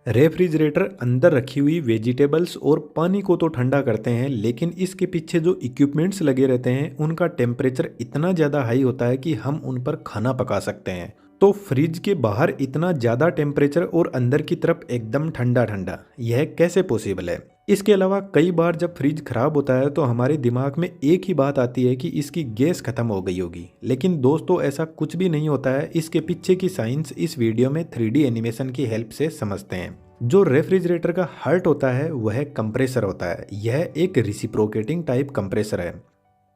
Refrigerator अंदर रखी हुई वेजिटेबल्स और पानी को तो ठंडा करते हैं, लेकिन इसके पीछे जो इक्विपमेंट्स लगे रहते हैं उनका टेम्परेचर इतना ज़्यादा हाई होता है कि हम उन पर खाना पका सकते हैं। तो फ्रिज के बाहर इतना ज़्यादा टेम्परेचर और अंदर की तरफ एकदम ठंडा ठंडा, यह कैसे पॉसिबल है? इसके अलावा कई बार जब फ्रिज खराब होता है तो हमारे दिमाग में एक ही बात आती है कि इसकी गैस खत्म हो गई होगी, लेकिन दोस्तों ऐसा कुछ भी नहीं होता है। इसके पीछे की साइंस इस वीडियो में 3D एनिमेशन की हेल्प से समझते हैं। जो रेफ्रिजरेटर का हार्ट होता है वह कंप्रेसर होता है। यह एक रिसिप्रोकेटिंग टाइप कंप्रेसर है।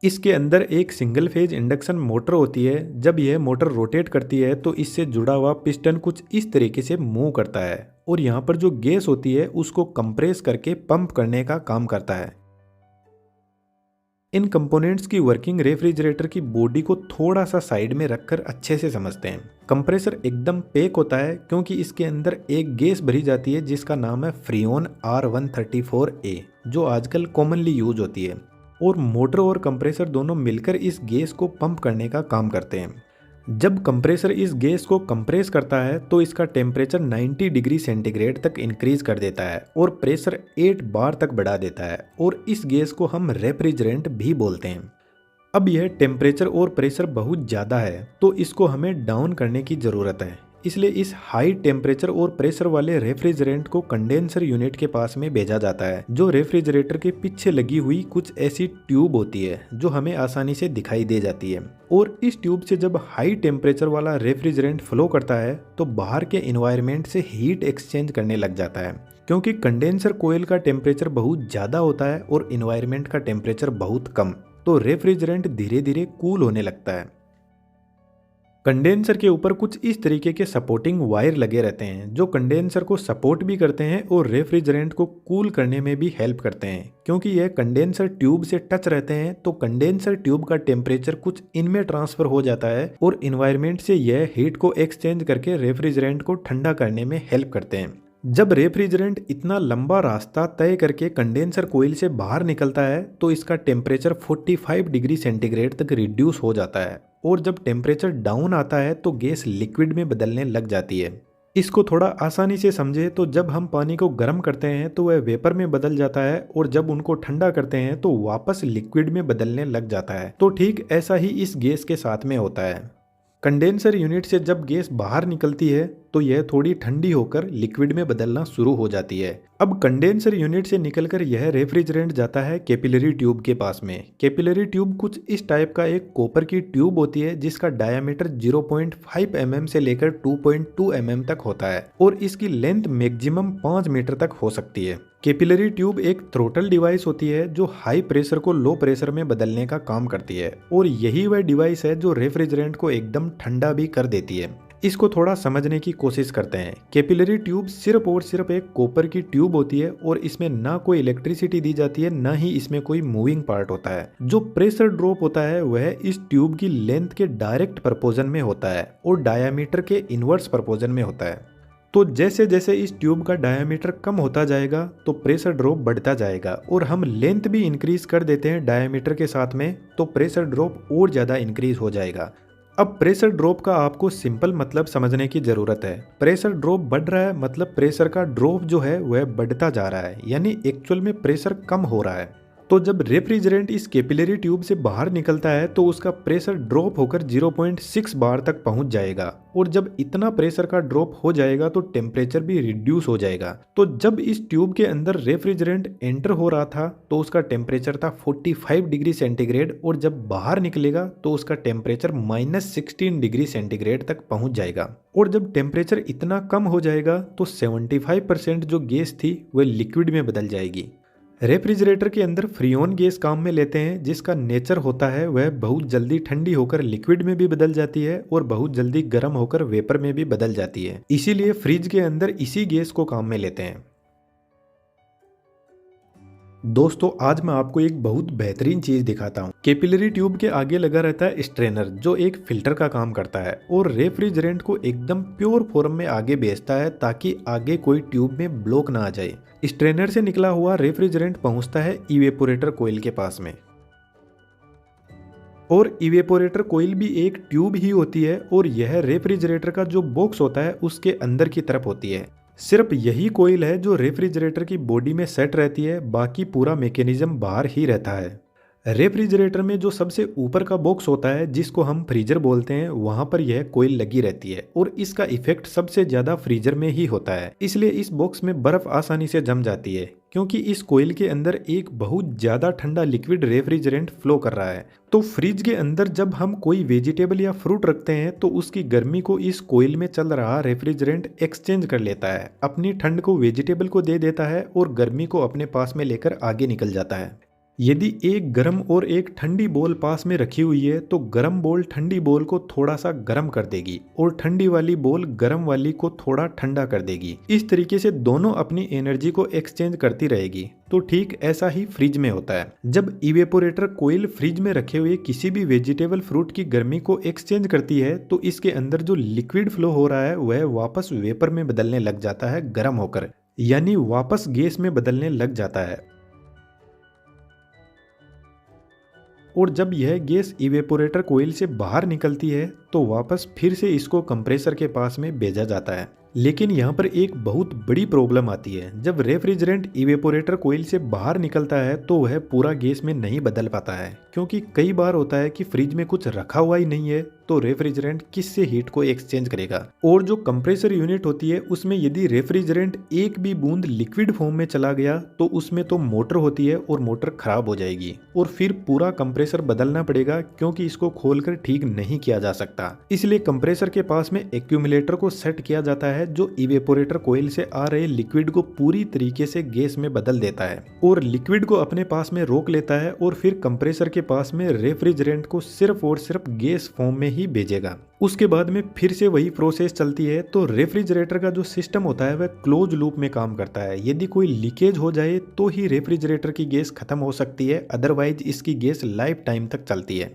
इसके अंदर एक सिंगल फेज इंडक्शन मोटर होती है। जब यह मोटर रोटेट करती है तो इससे जुड़ा हुआ पिस्टन कुछ इस तरीके से मूव करता है और यहाँ पर जो गैस होती है उसको कंप्रेस करके पंप करने का काम करता है। इन कंपोनेंट्स की वर्किंग रेफ्रिजरेटर की बॉडी को थोड़ा सा साइड में रखकर अच्छे से समझते हैं। कंप्रेसर एकदम पैक होता है क्योंकि इसके अंदर एक गैस भरी जाती है जिसका नाम है फ्रीऑन R134a, जो आजकल कॉमनली यूज होती है, और मोटर और कंप्रेसर दोनों मिलकर इस गैस को पंप करने का काम करते हैं। जब कंप्रेसर इस गैस को कंप्रेस करता है तो इसका टेम्परेचर 90 डिग्री सेंटीग्रेड तक इंक्रीज कर देता है और प्रेशर 8 बार तक बढ़ा देता है, और इस गैस को हम रेफ्रिजरेंट भी बोलते हैं। अब यह टेम्परेचर और प्रेशर बहुत ज़्यादा है तो इसको हमें डाउन करने की ज़रूरत है। इसलिए इस हाई टेम्परेचर और प्रेशर वाले रेफ्रिजरेंट को कंडेंसर यूनिट के पास में भेजा जाता है, जो रेफ्रिजरेटर के पीछे लगी हुई कुछ ऐसी ट्यूब होती है जो हमें आसानी से दिखाई दे जाती है। और इस ट्यूब से जब हाई टेम्परेचर वाला रेफ्रिजरेंट फ्लो करता है तो बाहर के इन्वायरमेंट से हीट एक्सचेंज करने लग जाता है, क्योंकि कंडेंसर कोयल का टेम्परेचर बहुत ज़्यादा होता है और इन्वायरमेंट का टेम्परेचर बहुत कम, तो रेफ्रिजरेंट धीरे धीरे कूल होने लगता है। कंडेंसर के ऊपर कुछ इस तरीके के सपोर्टिंग वायर लगे रहते हैं जो कंडेंसर को सपोर्ट भी करते हैं और रेफ्रिजरेंट को कूल करने में भी हेल्प करते हैं। क्योंकि यह कंडेंसर ट्यूब से टच रहते हैं तो कंडेंसर ट्यूब का टेम्परेचर कुछ इनमें ट्रांसफर हो जाता है और इन्वायरमेंट से यह हीट को एक्सचेंज करके रेफ्रिजरेंट को ठंडा करने में हेल्प करते हैं। जब रेफ्रिजरेंट इतना लंबा रास्ता तय करके कंडेंसर कोयल से बाहर निकलता है तो इसका टेम्परेचर 45 डिग्री सेंटीग्रेड तक रिड्यूस हो जाता है, और जब टेम्परेचर डाउन आता है तो गैस लिक्विड में बदलने लग जाती है। इसको थोड़ा आसानी से समझे तो जब हम पानी को गर्म करते हैं तो वह वेपर में बदल जाता है, और जब उनको ठंडा करते हैं तो वापस लिक्विड में बदलने लग जाता है। तो ठीक ऐसा ही इस गैस के साथ में होता है। कंडेंसर यूनिट से जब गैस बाहर निकलती है तो यह थोड़ी ठंडी होकर लिक्विड में बदलना शुरू हो जाती है। अब कंडेंसर यूनिट से निकलकर यह रेफ्रिजरेंट जाता है कैपिलरी ट्यूब के पास में। कैपिलरी ट्यूब कुछ इस टाइप का एक कॉपर की ट्यूब होती है जिसका डायमीटर 0.5 mm से लेकर 2.2 mm तक होता है, और इसकी लेंथ मैक्सिमम 5 मीटर तक हो सकती है। कैपिलरी ट्यूब एक थ्रोटल डिवाइस होती है जो हाई प्रेशर को लो प्रेशर में बदलने का काम करती है, और यही वह डिवाइस है जो रेफ्रिजरेंट को एकदम ठंडा भी कर देती है। इसको थोड़ा समझने की कोशिश करते हैं। कैपिलरी ट्यूब सिर्फ और सिर्फ एक कॉपर की ट्यूब होती है और इसमें ना कोई इलेक्ट्रिसिटी दी जाती है, ना ही इसमें कोई मूविंग पार्ट होता है। जो प्रेशर ड्रॉप होता है वह इस ट्यूब की लेंथ के डायरेक्ट प्रपोजन में होता है और डायामीटर के इनवर्स प्रपोजन में होता है। तो जैसे जैसे इस ट्यूब का डायामीटर कम होता जाएगा तो प्रेशर ड्रॉप बढ़ता जाएगा, और हम लेंथ भी इंक्रीज कर देते हैं डायामीटर के साथ में तो प्रेशर ड्रॉप और ज़्यादा इंक्रीज हो जाएगा। अब प्रेशर ड्रॉप का आपको सिंपल मतलब समझने की ज़रूरत है। प्रेशर ड्रॉप बढ़ रहा है मतलब प्रेशर का ड्रॉप जो है वह बढ़ता जा रहा है, यानी एक्चुअल में प्रेशर कम हो रहा है। तो जब रेफ्रिजरेंट इस कैपिलरी ट्यूब से बाहर निकलता है तो उसका प्रेशर ड्रॉप होकर 0.6 बार तक पहुंच जाएगा, और जब इतना प्रेशर का ड्रॉप हो जाएगा तो टेम्परेचर भी रिड्यूस हो जाएगा। तो जब इस ट्यूब के अंदर रेफ्रिजरेंट एंटर हो रहा था तो उसका टेम्परेचर था 45 डिग्री सेंटीग्रेड, और जब बाहर निकलेगा तो उसका टेम्परेचर -16 डिग्री सेंटीग्रेड तक पहुंच जाएगा। और जब टेम्परेचर इतना कम हो जाएगा तो 75% जो गैस थी वह लिक्विड में बदल जाएगी। रेफ्रिजरेटर के अंदर फ्रीऑन गैस काम में लेते हैं जिसका नेचर होता है वह बहुत जल्दी ठंडी होकर लिक्विड में भी बदल जाती है और बहुत जल्दी गर्म होकर वेपर में भी बदल जाती है। इसीलिए फ्रिज के अंदर इसी गैस को काम में लेते हैं। दोस्तों आज मैं आपको एक बहुत बेहतरीन चीज दिखाता हूँ। कैपिलरी ट्यूब के आगे लगा रहता है स्ट्रेनर जो एक फिल्टर का काम करता है और रेफ्रिजरेंट को एकदम प्योर फॉर्म में आगे भेजता है ताकि आगे कोई ट्यूब में ब्लॉक ना आ जाए। स्ट्रेनर से निकला हुआ रेफ्रिजरेंट पहुंचता है इवेपोरेटर कोयल के पास में, और इवेपोरेटर कोयल भी एक ट्यूब ही होती है और यह रेफ्रिजरेटर का जो बॉक्स होता है उसके अंदर की तरफ होती है। सिर्फ यही कोईल है जो रेफ्रिजरेटर की बॉडी में सेट रहती है, बाकी पूरा मैकेनिज्म बाहर ही रहता है। रेफ्रिजरेटर में जो सबसे ऊपर का बॉक्स होता है जिसको हम फ्रीजर बोलते हैं, वहां पर यह कोईल लगी रहती है और इसका इफेक्ट सबसे ज्यादा फ्रीजर में ही होता है। इसलिए इस बॉक्स में बर्फ आसानी से जम जाती है क्योंकि इस कोईल के अंदर एक बहुत ज्यादा ठंडा लिक्विड रेफ्रिजरेंट फ्लो कर रहा है। तो फ्रिज के अंदर जब हम कोई वेजिटेबल या फ्रूट रखते हैं तो उसकी गर्मी को इस कोईल में चल रहा रेफ्रिजरेंट एक्सचेंज कर लेता है, अपनी ठंड को वेजिटेबल को दे देता है और गर्मी को अपने पास में लेकर आगे निकल जाता है। यदि एक गर्म और एक ठंडी बोल पास में रखी हुई है तो गर्म बोल ठंडी बोल को थोड़ा सा गर्म कर देगी और ठंडी वाली बोल गर्म वाली को थोड़ा ठंडा कर देगी। इस तरीके से दोनों अपनी एनर्जी को एक्सचेंज करती रहेगी। तो ठीक ऐसा ही फ्रिज में होता है। जब इवेपोरेटर कोईल फ्रिज में रखे हुए किसी भी वेजिटेबल फ्रूट की गर्मी को एक्सचेंज करती है तो इसके अंदर जो लिक्विड फ्लो हो रहा है वह वापस वेपर में बदलने लग जाता है गर्म होकर, यानी वापस गैस में बदलने लग जाता है। और जब यह गैस इवेपोरेटर कोईल से बाहर निकलती है तो वापस फिर से इसको कंप्रेसर के पास में भेजा जाता है। लेकिन यहाँ पर एक बहुत बड़ी प्रॉब्लम आती है। जब रेफ्रिजरेंट इवेपोरेटर कोईल से बाहर निकलता है तो वह पूरा गैस में नहीं बदल पाता है, क्योंकि कई बार होता है कि फ्रिज में कुछ रखा हुआ ही नहीं है तो रेफ्रिजरेंट किससे हीट को एक्सचेंज करेगा। और जो कंप्रेसर यूनिट होती है उसमें यदि रेफ्रिजरेंट एक भी बूंद लिक्विड फॉर्म में चला गया तो उसमें तो मोटर होती है और मोटर खराब हो जाएगी और फिर पूरा कंप्रेसर बदलना पड़ेगा, क्योंकि इसको खोलकर ठीक नहीं किया जा सकता। इसलिए कंप्रेसर के पास में एक्यूमुलेटर को सेट किया जाता है जो इवेपोरेटर कोईल से आ रहे लिक्विड को पूरी तरीके से गैस में बदल देता है और लिक्विड को अपने पास में रोक लेता है और फिर कंप्रेसर के पास में रेफ्रिजरेंट को सिर्फ और सिर्फ गैस फॉर्म में ही भेजेगा। उसके बाद में फिर से वही प्रोसेस चलती है। तो रेफ्रिजरेटर का जो सिस्टम होता है वह क्लोज लूप में काम करता है। यदि कोई लीकेज हो जाए तो ही रेफ्रिजरेटर की गैस खत्म हो सकती है, अदरवाइज इसकी गैस लाइफ टाइम तक चलती है।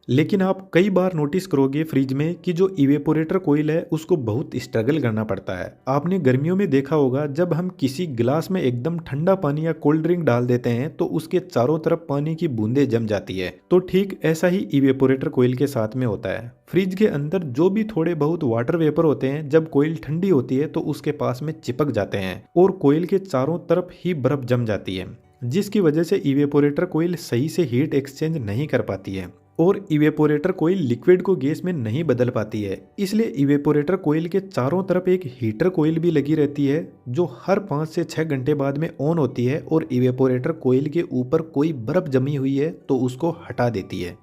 लेकिन आप कई बार नोटिस करोगे फ्रिज में कि जो इवेपोरेटर कोईल है उसको बहुत स्ट्रगल करना पड़ता है। आपने गर्मियों में देखा होगा जब हम किसी गिलास में एकदम ठंडा पानी या कोल्ड ड्रिंक डाल देते हैं तो उसके चारों तरफ पानी की बूंदें जम जाती है। तो ठीक ऐसा ही इवेपोरेटर कोईल के साथ में होता है। फ्रिज के अंदर जो भी थोड़े बहुत वाटर वेपर होते हैं, जब कोईल ठंडी होती है तो उसके पास में चिपक जाते हैं और कोईल के चारों तरफ ही बर्फ जम जाती है, जिसकी वजह से इवेपोरेटर कोईल सही से हीट एक्सचेंज नहीं कर पाती है और इवेपोरेटर कोईल लिक्विड को गैस में नहीं बदल पाती है। इसलिए इवेपोरेटर कोईल के चारों तरफ एक हीटर कोईल भी लगी रहती है जो हर 5 से 6 घंटे बाद में ऑन होती है और इवेपोरेटर कोईल के ऊपर कोई बर्फ जमी हुई है तो उसको हटा देती है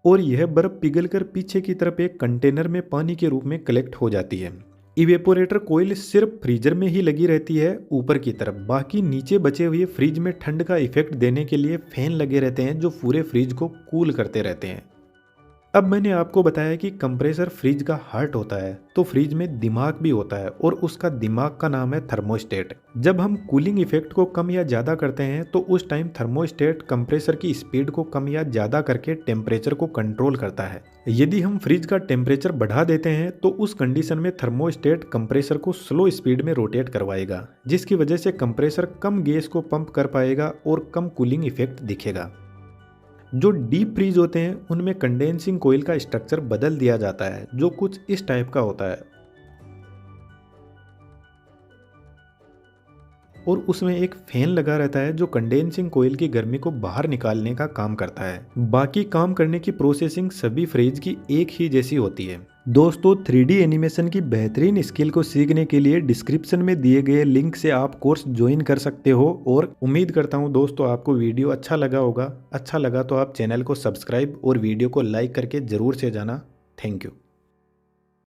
और यह बर्फ पिघलकर पीछे की तरफ एक कंटेनर में पानी के रूप में कलेक्ट हो जाती है। इवेपोरेटर कोईल सिर्फ फ्रीजर में ही लगी रहती है ऊपर की तरफ, बाकी नीचे बचे हुए फ्रिज में ठंड का इफेक्ट देने के लिए फैन लगे रहते हैं जो पूरे फ्रिज को कूल करते रहते हैं। अब मैंने आपको बताया कि कंप्रेसर फ्रिज का हार्ट होता है, तो फ्रिज में दिमाग भी होता है और उसका दिमाग का नाम है थर्मोस्टेट। जब हम कूलिंग इफेक्ट को कम या ज़्यादा करते हैं तो उस टाइम थर्मोस्टेट कंप्रेसर की स्पीड को कम या ज़्यादा करके टेम्परेचर को कंट्रोल करता है। यदि हम फ्रिज का टेम्परेचर बढ़ा देते हैं तो उस कंडीशन में थर्मोस्टेट कंप्रेसर को स्लो स्पीड में रोटेट करवाएगा, जिसकी वजह से कंप्रेसर कम गैस को पंप कर पाएगा और कम कूलिंग इफेक्ट दिखेगा। जो डीप फ्रीज होते हैं उनमें कंडेंसिंग कोईल का स्ट्रक्चर बदल दिया जाता है जो कुछ इस टाइप का होता है और उसमें एक फैन लगा रहता है जो कंडेंसिंग कोईल की गर्मी को बाहर निकालने का काम करता है। बाकी काम करने की प्रोसेसिंग सभी फ्रिज की एक ही जैसी होती है। दोस्तों 3D एनिमेशन की बेहतरीन स्किल को सीखने के लिए डिस्क्रिप्शन में दिए गए लिंक से आप कोर्स ज्वाइन कर सकते हो और उम्मीद करता हूं दोस्तों आपको वीडियो अच्छा लगा होगा। अच्छा लगा तो आप चैनल को सब्सक्राइब और वीडियो को लाइक करके ज़रूर से जाना। Thank you.